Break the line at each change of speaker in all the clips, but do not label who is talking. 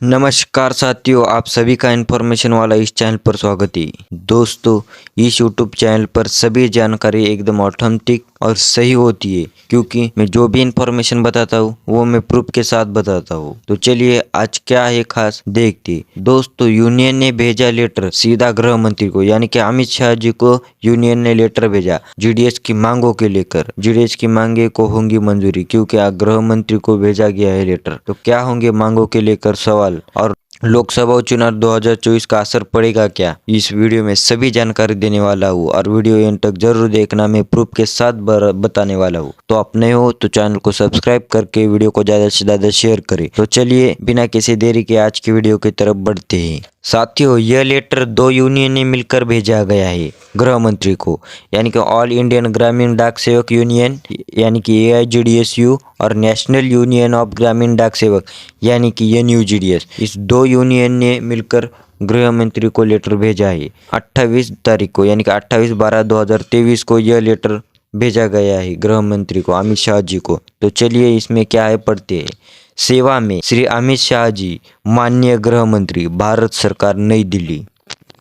नमस्कार साथियों, आप सभी का इन्फॉर्मेशन वाला इस चैनल पर स्वागत है। दोस्तों, इस यूट्यूब चैनल पर सभी जानकारी एकदम ऑथेंटिक और सही होती है, क्योंकि मैं जो भी इन्फॉर्मेशन बताता हूँ वो मैं प्रूफ के साथ बताता हूँ। तो चलिए आज क्या है खास देखते। दोस्तों, यूनियन ने भेजा लेटर सीधा गृह मंत्री को, यानी कि अमित शाह जी को यूनियन ने लेटर भेजा जीडीएस की मांगों के लेकर। जीडीएस की मांगे को होंगी मंजूरी, क्योंकि गृह मंत्री को भेजा गया है लेटर। तो क्या होंगे मांगों के लेकर सवाल, और लोकसभा चुनाव 2024 का असर पड़ेगा क्या, इस वीडियो में सभी जानकारी देने वाला हूँ। और वीडियो एंड तक जरूर देखना, मैं प्रूफ के साथ बताने वाला हूँ। तो आप नए हो तो चैनल को सब्सक्राइब करके वीडियो को ज़्यादा से ज़्यादा शेयर करें। तो चलिए बिना किसी देरी के आज की वीडियो की तरफ बढ़ते हैं। साथियों, यह लेटर दो यूनियन ने मिलकर भेजा गया है गृह मंत्री को, यानी कि ऑल इंडियन ग्रामीण डाक सेवक यूनियन यानी कि AIGDSU और नेशनल यूनियन ऑफ ग्रामीण डाक सेवक यानी कि NUGDS। इस दो यूनियन ने मिलकर गृह मंत्री को लेटर भेजा है 28 तारीख को, यानी कि 28/12/2023 को यह लेटर भेजा गया है गृह मंत्री को, अमित शाह जी को। तो चलिए इसमें क्या है पढ़ते हैं। सेवा में श्री अमित शाह जी, माननीय गृह मंत्री, भारत सरकार, नई दिल्ली।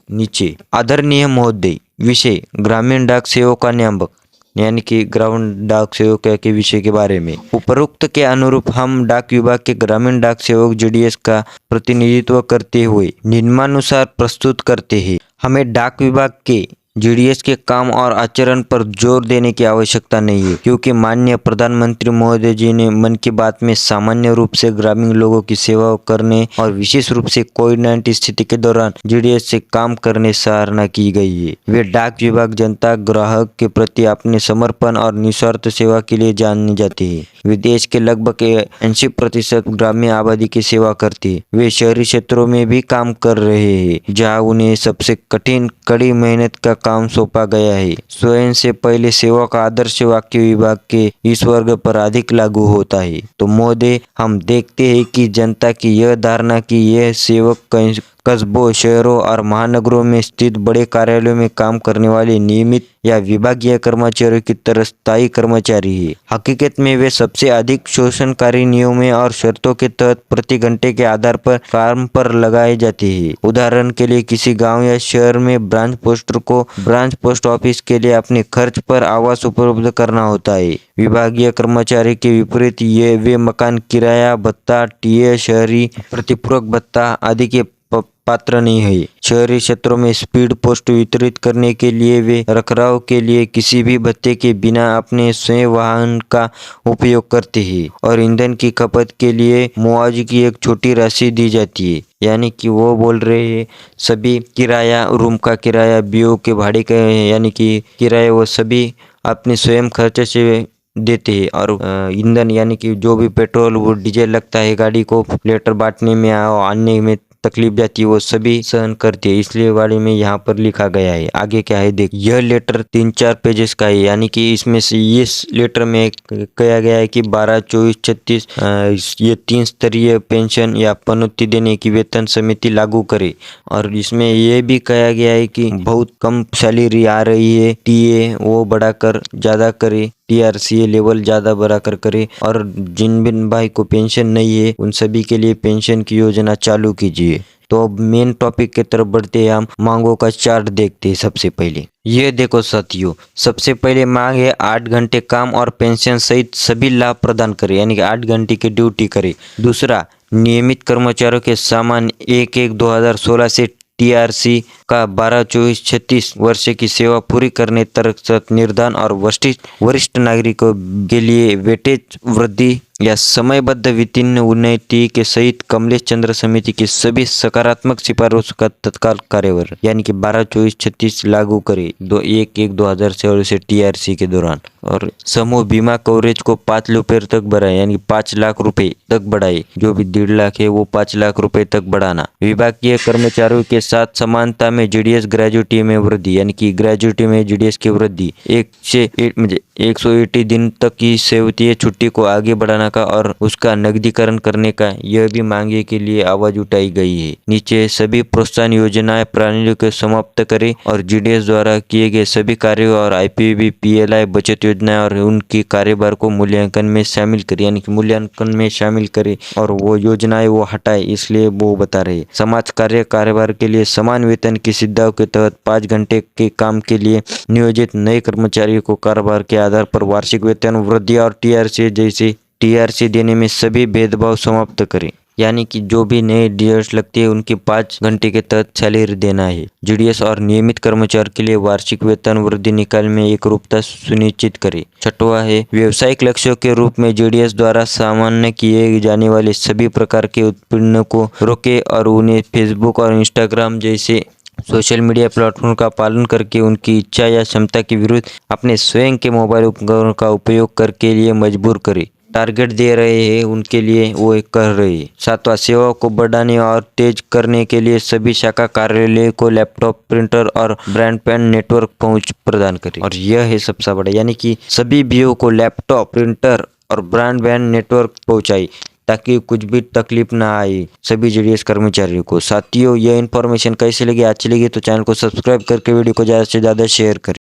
नीचे आदरणीय महोदय, विषय ग्रामीण डाक सेवक नियामक यानी कि ग्रामीण डाक सेवक के विषय के बारे में। उपरोक्त के अनुरूप हम डाक विभाग के ग्रामीण डाक सेवक GDS का प्रतिनिधित्व करते हुए निम्नानुसार प्रस्तुत करते हैं। हमें डाक विभाग के GDS के काम और आचरण पर जोर देने की आवश्यकता नहीं है, क्योंकि माननीय प्रधानमंत्री महोदय जी ने मन की बात में सामान्य रूप से ग्रामीण लोगों की सेवा करने और विशेष रूप से कोविड-19 स्थिति के दौरान GDS से काम करने सराहना की गई है। वे डाक विभाग जनता ग्राहक के प्रति अपने समर्पण और निस्वार्थ सेवा के लिए जाने जाते हैं। वे देश के लगभग 80% ग्रामीण आबादी की सेवा करते हैं। वे शहरी क्षेत्रों में भी काम कर रहे हैं, जहाँ उन्हें सबसे कठिन कड़ी मेहनत का काम सौंपा गया है। स्वयं से पहले सेवा का आदर्श वाक्य विभाग के इस वर्ग पर अधिक लागू होता है। तो महोदय, हम देखते हैं कि जनता की यह धारणा कि यह सेवक कस्बों, शहरों और महानगरों में स्थित बड़े कार्यालयों में काम करने वाले नियमित या विभागीय कर्मचारियों की तरह स्थायी कर्मचारी है। हकीकत में वे सबसे अधिक शोषणकारी नियमों और शर्तों के तहत प्रति घंटे के आधार पर काम पर लगाए जाते हैं। उदाहरण के लिए, किसी गांव या शहर में ब्रांच पोस्टर को ब्रांच पोस्ट ऑफिस के लिए अपने खर्च पर आवास उपलब्ध करना होता है। विभागीय कर्मचारी के विपरीत ये वे मकान किराया भत्ता, टीए, शहरी प्रतिपूरक भत्ता आदि के पात्र नहीं है। शहरी क्षेत्रों में स्पीड पोस्ट वितरित करने के लिए वे रखरखाव के लिए किसी भी भत्ते के बिना अपने स्वयं वाहन का उपयोग करते हैं, और ईंधन की खपत के लिए मुआवजे की एक छोटी राशि दी जाती है। यानी कि वो बोल रहे हैं सभी किराया, रूम का किराया, बीओ के भाड़े का यानी कि किराया, वो सभी अपने स्वयं खर्चे से देते हैं। और ईंधन यानी कि जो भी पेट्रोल वो डीजल लगता है गाड़ी को लेटर बांटने में आने में तकलीफ जाती है, वो सभी सहन करते हैं। इसलिए वाले में यहाँ पर लिखा गया है। आगे क्या है देख। यह लेटर 3-4 पेजेस का है, यानी कि इसमें से इस लेटर में कहा गया है कि 12, 24, 36 ये 3 स्तरीय पेंशन या पदोन्नति देने की वेतन समिति लागू करे। और इसमें यह भी कहा गया है कि बहुत कम सैलरी आ रही है, टीए वो बढ़ाकर ज़्यादा करे, TRCA लेवल ज़्यादा बढ़ाकर करे, और जिन बिन भाई को पेंशन नहीं है उन सभी के लिए पेंशन की योजना चालू कीजिए। तो अब मेन टॉपिक की तरफ बढ़ते हैं। हम मांगों का चार्ट देखते हैं। सबसे पहले ये देखो साथियों, सबसे पहले मांग है 8 घंटे काम और पेंशन सहित सभी लाभ प्रदान करे, यानी कि 8 घंटे की ड्यूटी करे। दूसरा, नियमित कर्मचारियों के समान 1/1/2016 से TRC का 12, 24, 36 वर्ष की सेवा पूरी करने तक निर्धारण और वरिष्ठ नागरिकों के लिए वेटेज वृद्धि या समयबद्ध वित्तीय उन्नति के सहित कमलेश चंद्र समिति की सभी सकारात्मक सिफारिशों का तत्काल कार्यवाही, यानी कि 12, 24, 36 लागू करे 1/1/2016 से TRC के दौरान। और समूह बीमा कवरेज को 5 रुपये तक बढ़ाए, यानी 5 लाख रुपए तक बढ़ाए। जो भी 1.5 लाख है वो 5 लाख रुपए तक बढ़ाना। विभागीय कर्मचारियों के साथ समानता में GDS ग्रेजुटी में वृद्धि, यानी कि ग्रेजुटी में GDS की वृद्धि 180 दिन तक की सेवतीय छुट्टी को आगे बढ़ाना जुर्माना का और उसका नकदीकरण करने का यह भी मांगे के लिए आवाज उठाई गई है। नीचे सभी प्रोत्साहन योजनाएं प्रणालियों को समाप्त करें और जीडीएस द्वारा किए गए सभी कार्यों और आईपीबी पीएलआई बचत योजनाएं और उनकी कार्यभार को मूल्यांकन में शामिल करें, यानी कि मूल्यांकन में शामिल करें और वो योजनाएं वो हटाए, इसलिए वो बता रहे। समाज कार्य कार्यभार के लिए समान वेतन की सिद्धांत के तहत 5 घंटे के काम के लिए नियोजित नए कर्मचारियों को कार्यभार के आधार पर वार्षिक वेतन वृद्धि और टीआरसी देने में सभी भेदभाव समाप्त करें, यानी कि जो भी नए डीएस लगते हैं उनकी 5 घंटे के तहत सैलरी देना है। जीडीएस और नियमित कर्मचारी के लिए वार्षिक वेतन वृद्धि निकाल में एक रूपता सुनिश्चित करें। छठवां है व्यावसायिक लक्ष्यों के रूप में जीडीएस द्वारा सामान्य किए जाने वाले सभी प्रकार के उत्पीड़न को रोके और उन्हें फेसबुक और इंस्टाग्राम जैसे सोशल मीडिया प्लेटफॉर्म का पालन करके उनकी इच्छा या क्षमता के विरुद्ध अपने स्वयं के मोबाइल उपकरणों का उपयोग करके लिए मजबूर करे। टारगेट दे रहे हैं उनके लिए वो कर रहे हैं। सातवां सेवाओं को बढ़ाने और तेज करने के लिए सभी शाखा कार्यालय को लैपटॉप, प्रिंटर और ब्रॉडबैंड नेटवर्क पहुंच प्रदान करें। और यह है सबसे बड़ा, यानी कि सभी बीओ को लैपटॉप, प्रिंटर और ब्रॉडबैंड नेटवर्क पहुंचाई ताकि कुछ भी तकलीफ ना आए सभी जीडीएस कर्मचारियों को। साथियों, यह इन्फॉर्मेशन कैसी लगी? अच्छी लगी तो चैनल को सब्सक्राइब करके वीडियो को ज़्यादा से ज़्यादा शेयर करें।